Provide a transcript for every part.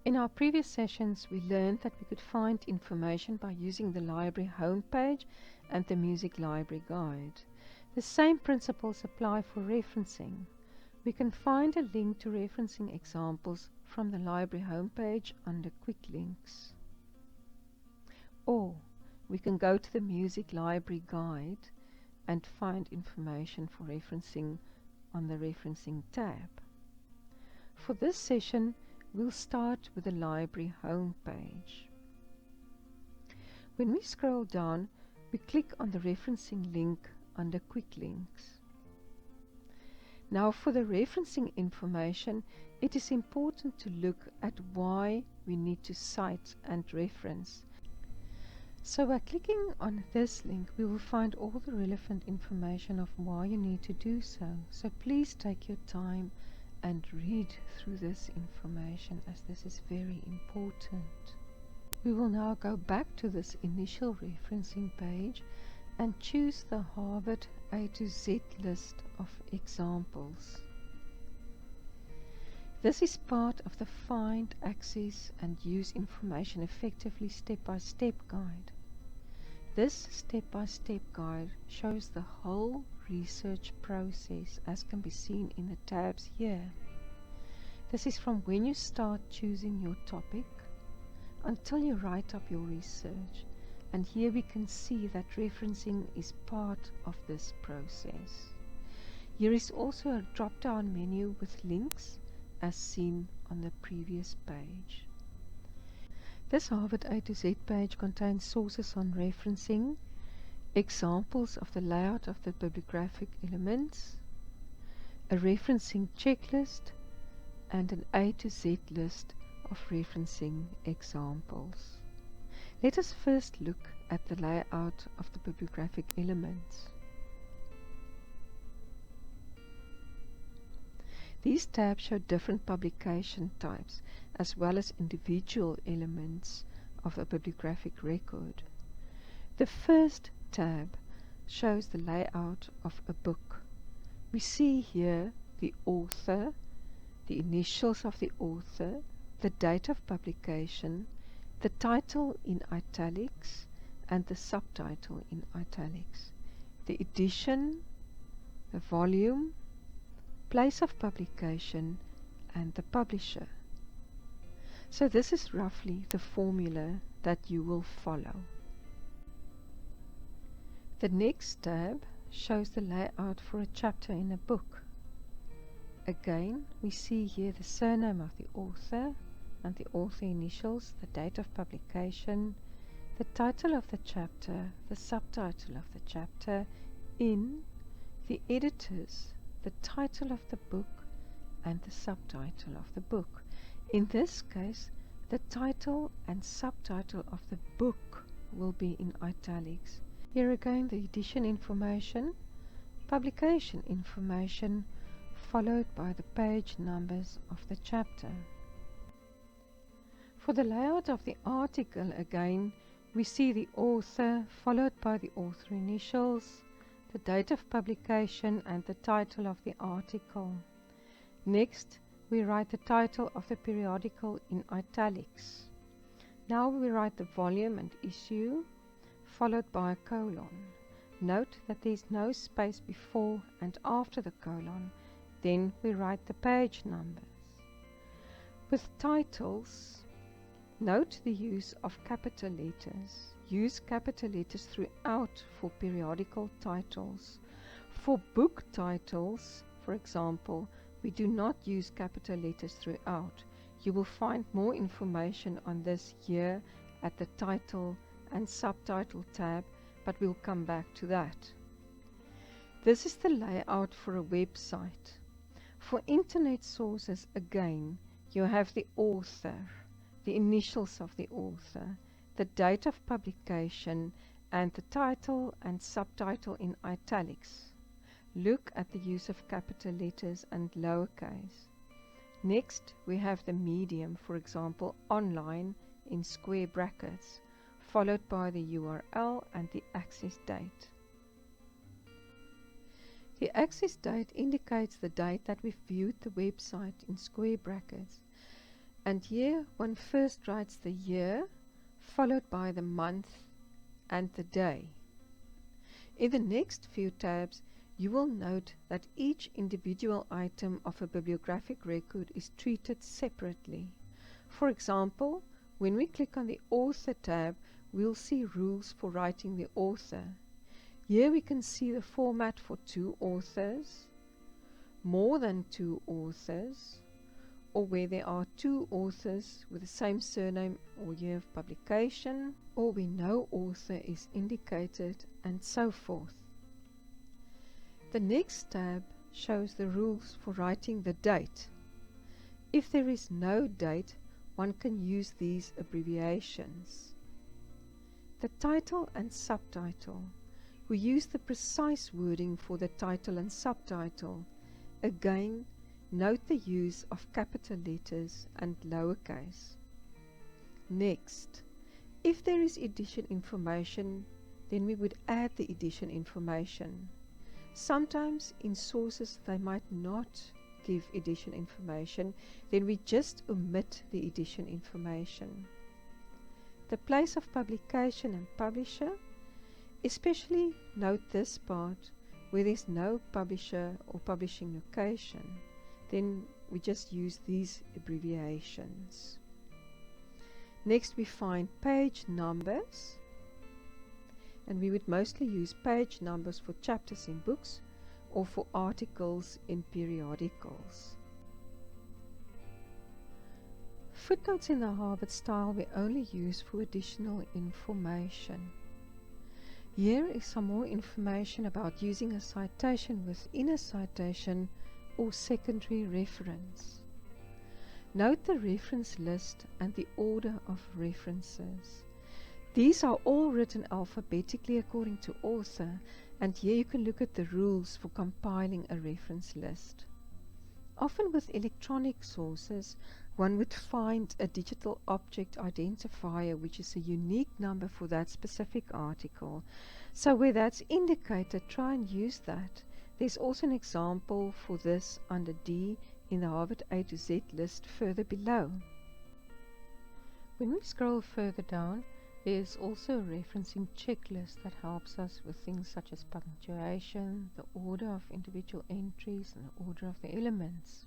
In our previous sessions, we learned that we could find information by using the library homepage and the Music Library Guide. The same principles apply for referencing. We can find a link to referencing examples from the library homepage under Quick Links. Or we can go to the Music Library Guide and find information for referencing on the Referencing tab. For this session, we'll start with the library homepage. When we scroll down, we click on the referencing link under Quick Links. Now for the referencing information, it is important to look at why we need to cite and reference. So by clicking on this link, we will find all the relevant information of why you need to do so. So please take your time and read through this information, as this is very important. We will now go back to this initial referencing page and choose the Harvard A to Z list of examples. This is part of the Find, Access and Use Information Effectively Step-by-Step guide. This step-by-step guide shows the whole research process, as can be seen in the tabs here. This is from when you start choosing your topic until you write up your research, and here we can see that referencing is part of this process. Here is also a drop-down menu with links as seen on the previous page. This Harvard A to Z page contains sources on referencing, examples of the layout of the bibliographic elements, a referencing checklist, and an A to Z list of referencing examples. Let us first look at the layout of the bibliographic elements. These tabs show different publication types as well as individual elements of a bibliographic record. The first tab shows the layout of a book. We see here the author, the initials of the author, the date of publication, the title in italics and the subtitle in italics, the edition, the volume, place of publication and the publisher. So this is roughly the formula that you will follow. The next tab shows the layout for a chapter in a book. Again, we see here the surname of the author and the author initials, the date of publication, the title of the chapter, the subtitle of the chapter, in, the editors, the title of the book and the subtitle of the book. In this case, the title and subtitle of the book will be in italics. Here again the edition information, publication information, followed by the page numbers of the chapter. For the layout of the article again, we see the author followed by the author initials, the date of publication and the title of the article. Next, we write the title of the periodical in italics. Now we write the volume and issue, followed by a colon. Note that there is no space before and after the colon. Then we write the page numbers. With titles, note the use of capital letters. Use capital letters throughout for periodical titles. For book titles, for example, we do not use capital letters throughout. You will find more information on this here at the title and subtitle tab, but we'll come back to that. This is the layout for a website. For internet sources, again, you have the author, the initials of the author, the date of publication, and the title and subtitle in italics. Look at the use of capital letters and lowercase. Next, we have the medium, for example, online in square brackets, followed by the URL and the access date. The access date indicates the date that we viewed the website in square brackets. And here one first writes the year, followed by the month and the day. In the next few tabs, you will note that each individual item of a bibliographic record is treated separately. For example, when we click on the Author tab, we'll see rules for writing the author. Here we can see the format for 2 authors, more than 2 authors, or where there are 2 authors with the same surname or year of publication, or where no author is indicated, and so forth. The next tab shows the rules for writing the date. If there is no date, one can use these abbreviations. The title and subtitle. We use the precise wording for the title and subtitle. Again, note the use of capital letters and lowercase. Next, if there is edition information, then we would add the edition information. Sometimes in sources they might not give edition information, then we just omit the edition information. The place of publication and publisher, especially note this part where there's no publisher or publishing location, then we just use these abbreviations. Next we find page numbers, and we would mostly use page numbers for chapters in books or for articles in periodicals. Footnotes in the Harvard style we only use for additional information. Here is some more information about using a citation within a citation or secondary reference. Note the reference list and the order of references. These are all written alphabetically according to author, and here you can look at the rules for compiling a reference list. Often with electronic sources, one would find a digital object identifier which is a unique number for that specific article. So where that's indicated, try and use that. There's also an example for this under D in the Harvard A to Z list further below. When we scroll further down, there is also a referencing checklist that helps us with things such as punctuation, the order of individual entries, and the order of the elements.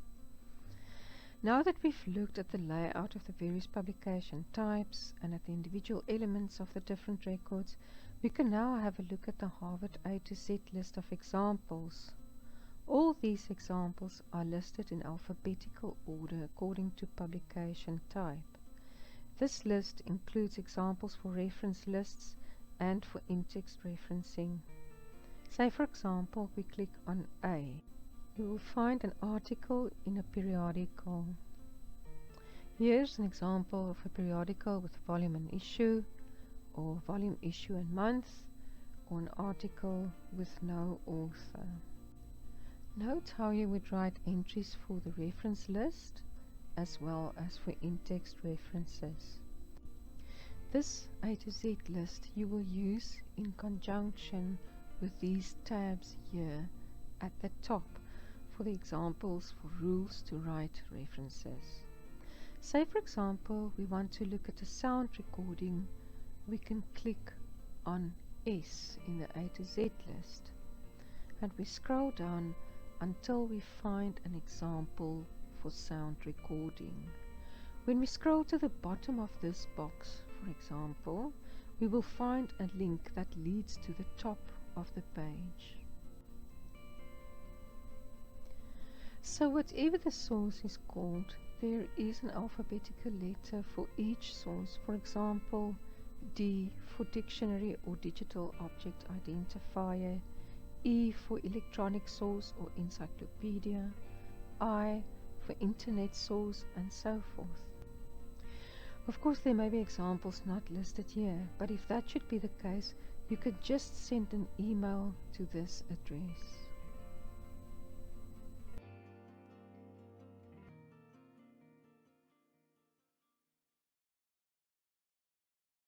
Now that we've looked at the layout of the various publication types and at the individual elements of the different records, we can now have a look at the Harvard A to Z list of examples. All these examples are listed in alphabetical order according to publication type. This list includes examples for reference lists and for in-text referencing. Say for example we click on A. You will find an article in a periodical. Here's an example of a periodical with volume and issue, or volume, issue and month, or an article with no author. Note how you would write entries for the reference list as well as for in-text references. This A to Z list you will use in conjunction with these tabs here at the top for the examples for rules to write references. Say for example we want to look at a sound recording, we can click on S in the A to Z list and we scroll down until we find an example for sound recording. When we scroll to the bottom of this box, for example, we will find a link that leads to the top of the page. So whatever the source is called, there is an alphabetical letter for each source. For example, D for dictionary or digital object identifier, E for electronic source or encyclopedia, I for internet source, and so forth. Of course there may be examples not listed here, but if that should be the case, you could just send an email to this address.